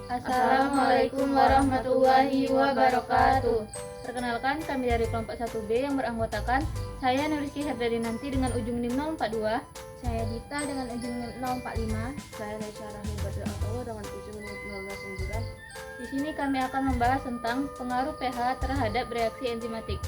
Assalamualaikum warahmatullahi wabarakatuh. Perkenalkan, kami dari kelompok 1B yang beranggotakan saya Nuriski Herdadinanti dengan ujung NIM 042, saya Dita dengan ujung NIM 045, saya Nesya Rahim Badri Altawa dengan ujung NIM 009. Di sini kami akan membahas tentang pengaruh pH terhadap reaksi enzimatik.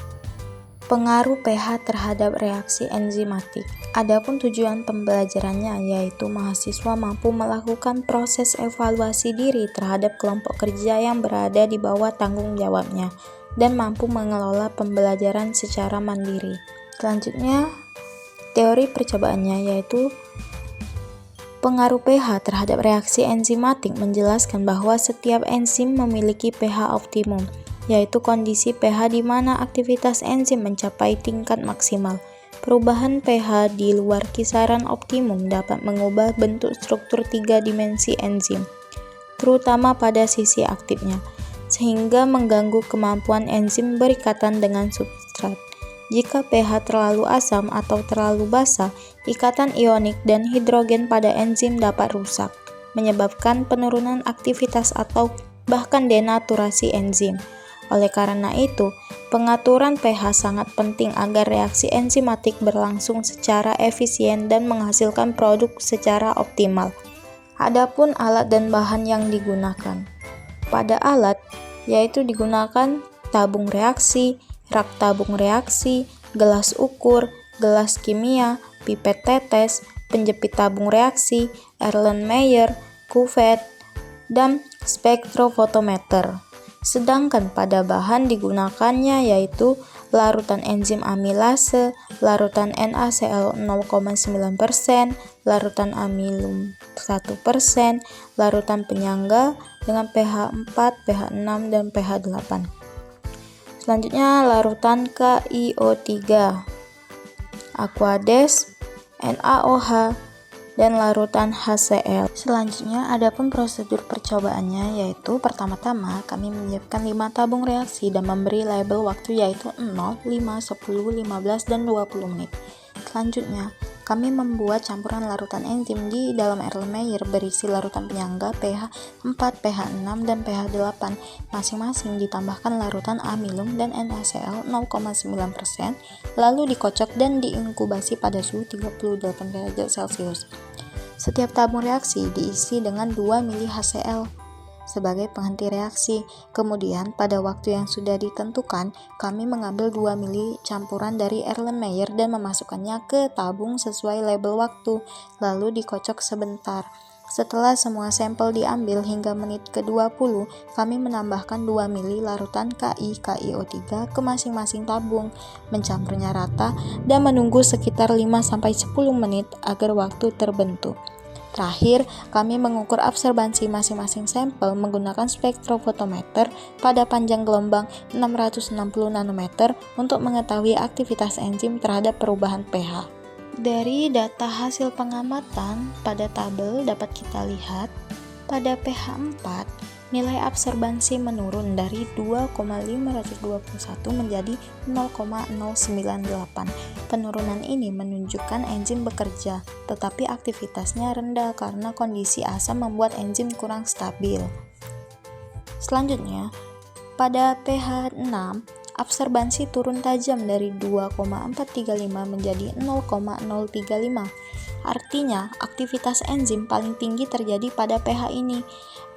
Pengaruh pH terhadap reaksi enzimatik. Adapun tujuan pembelajarannya yaitu mahasiswa mampu melakukan proses evaluasi diri terhadap kelompok kerja yang berada di bawah tanggung jawabnya dan mampu mengelola pembelajaran secara mandiri. Selanjutnya, teori percobaannya yaitu pengaruh pH terhadap reaksi enzimatik menjelaskan bahwa setiap enzim memiliki pH optimum, yaitu kondisi pH di mana aktivitas enzim mencapai tingkat maksimal. Perubahan pH di luar kisaran optimum dapat mengubah bentuk struktur 3 dimensi enzim, terutama pada sisi aktifnya, sehingga mengganggu kemampuan enzim berikatan dengan substrat. Jika pH terlalu asam atau terlalu basa, ikatan ionik dan hidrogen pada enzim dapat rusak, menyebabkan penurunan aktivitas atau bahkan denaturasi enzim. Oleh karena itu, pengaturan pH sangat penting agar reaksi enzimatik berlangsung secara efisien dan menghasilkan produk secara optimal. Adapun alat dan bahan yang digunakan. Pada alat, yaitu digunakan tabung reaksi, rak tabung reaksi, gelas ukur, gelas kimia, pipet tetes, penjepit tabung reaksi, Erlenmeyer, kuvet, dan spektrofotometer. Sedangkan pada bahan digunakannya yaitu larutan enzim amilase, larutan NaCl 0,9%, larutan amilum 1%, larutan penyangga dengan pH 4, pH 6, dan pH 8. Selanjutnya larutan KiO3, Aquades, NaOH, dan larutan HCl. Selanjutnya, adapun prosedur percobaannya yaitu pertama-tama kami menyiapkan 5 tabung reaksi dan memberi label waktu yaitu 0, 5, 10, 15, dan 20 menit. Selanjutnya, kami membuat campuran larutan enzim di dalam Erlenmeyer berisi larutan penyangga pH 4, pH 6, dan pH 8. Masing-masing ditambahkan larutan amilum dan NaCl 0,9%, lalu dikocok dan diinkubasi pada suhu 38 derajat Celcius. Setiap tabung reaksi diisi dengan 2 mili HCl sebagai penghenti reaksi. Kemudian pada waktu yang sudah ditentukan, kami mengambil 2 mili campuran dari Erlenmeyer dan memasukkannya ke tabung sesuai label waktu, lalu dikocok sebentar. Setelah semua sampel diambil hingga menit ke-20, kami menambahkan 2 mili larutan KiO3 ke masing-masing tabung, mencampurnya rata, dan menunggu sekitar 5-10 menit agar waktu terbentuk. Terakhir, kami mengukur absorbansi masing-masing sampel menggunakan spektrofotometer pada panjang gelombang 660 nanometer untuk mengetahui aktivitas enzim terhadap perubahan pH. Dari data hasil pengamatan pada tabel dapat kita lihat, pada pH 4, nilai absorbansi menurun dari 2,521 menjadi 0,098. Penurunan ini menunjukkan enzim bekerja, tetapi aktivitasnya rendah karena kondisi asam membuat enzim kurang stabil. Selanjutnya, pada pH 6, absorbansi turun tajam dari 2,435 menjadi 0,035. Artinya, aktivitas enzim paling tinggi terjadi pada pH ini.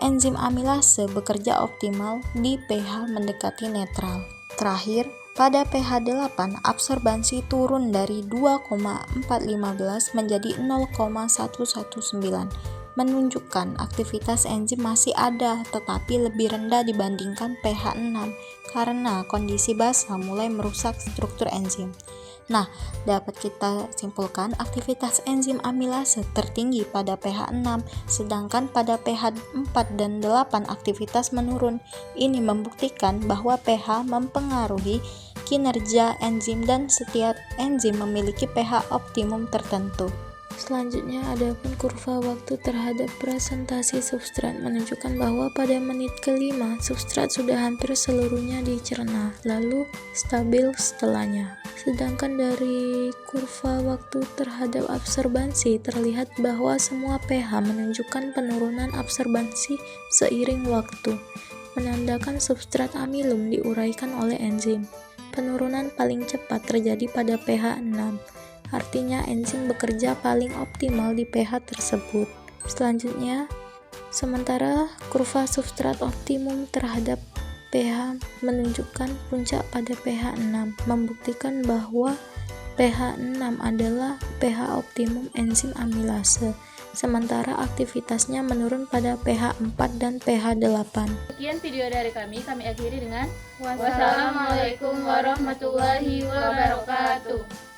Enzim amilase bekerja optimal di pH mendekati netral. Terakhir, pada pH 8, absorbansi turun dari 2,415 menjadi 0,119, menunjukkan aktivitas enzim masih ada tetapi lebih rendah dibandingkan pH 6 karena kondisi basa mulai merusak struktur enzim. Nah, dapat kita simpulkan aktivitas enzim amilase tertinggi pada pH 6, sedangkan pada pH 4 dan 8 aktivitas menurun. Ini membuktikan bahwa pH mempengaruhi kinerja enzim dan setiap enzim memiliki pH optimum tertentu. Selanjutnya, adapun kurva waktu terhadap presentasi substrat menunjukkan bahwa pada menit ke-5 substrat sudah hampir seluruhnya dicerna, lalu stabil setelahnya. Sedangkan dari kurva waktu terhadap absorbansi terlihat bahwa semua pH menunjukkan penurunan absorbansi seiring waktu, menandakan substrat amilum diuraikan oleh enzim. Penurunan paling cepat terjadi pada pH 6. Artinya enzim bekerja paling optimal di pH tersebut. Selanjutnya, sementara kurva substrat optimum terhadap pH menunjukkan puncak pada pH 6, membuktikan bahwa pH 6 adalah pH optimum enzim amilase, sementara aktivitasnya menurun pada pH 4 dan pH 8. Sekian video dari kami akhiri dengan Wassalamualaikum warahmatullahi wabarakatuh.